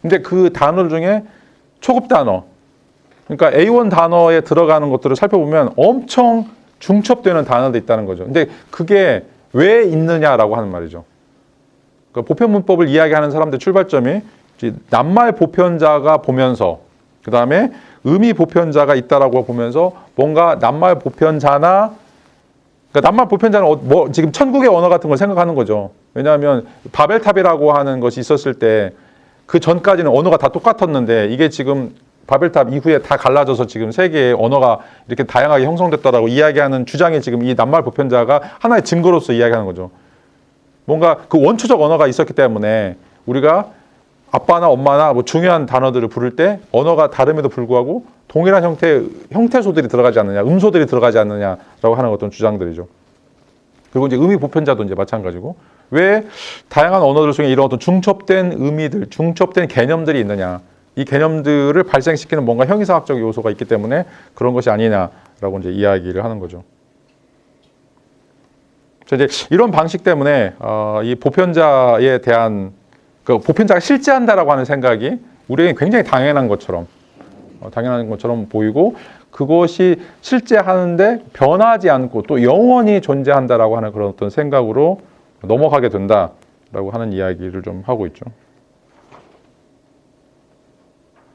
근데 그 단어 중에 초급 단어, 그러니까 A1 단어에 들어가는 것들을 살펴보면 엄청 중첩되는 단어도 있다는 거죠. 근데 그게 왜 있느냐라고 하는 말이죠. 그러니까 보편 문법을 이야기하는 사람들 출발점이 낱말 보편자가 보면서, 그 다음에 의미 보편자가 있다라고 보면서 뭔가 낱말 보편자나, 그러니까 낱말 보편자는 뭐 지금 천국의 언어 같은 걸 생각하는 거죠. 왜냐하면 바벨탑이라고 하는 것이 있었을 때 그 전까지는 언어가 다 똑같았는데 이게 지금 바벨탑 이후에 다 갈라져서 지금 세계의 언어가 이렇게 다양하게 형성됐다라고 이야기하는 주장이 지금 이 낱말 보편자가 하나의 증거로서 이야기하는 거죠. 뭔가 그 원초적 언어가 있었기 때문에 우리가 아빠나 엄마나 뭐 중요한 단어들을 부를 때 언어가 다름에도 불구하고 동일한 형태소들이 들어가지 않느냐, 음소들이 들어가지 않느냐라고 하는 어떤 주장들이죠. 그리고 이제 의미 보편자도 이제 마찬가지고, 왜 다양한 언어들 중에 이런 어떤 중첩된 의미들, 중첩된 개념들이 있느냐, 이 개념들을 발생시키는 뭔가 형이상학적 요소가 있기 때문에 그런 것이 아니냐라고 이제 이야기를 하는 거죠. 이제 이런 방식 때문에 이 보편자에 대한 그 보편자가 실제한다라고 하는 생각이 우리에게 굉장히 당연한 것처럼 보이고, 그것이 실제하는데 변하지 않고 또 영원히 존재한다라고 하는 그런 어떤 생각으로 넘어가게 된다라고 하는 이야기를 좀 하고 있죠.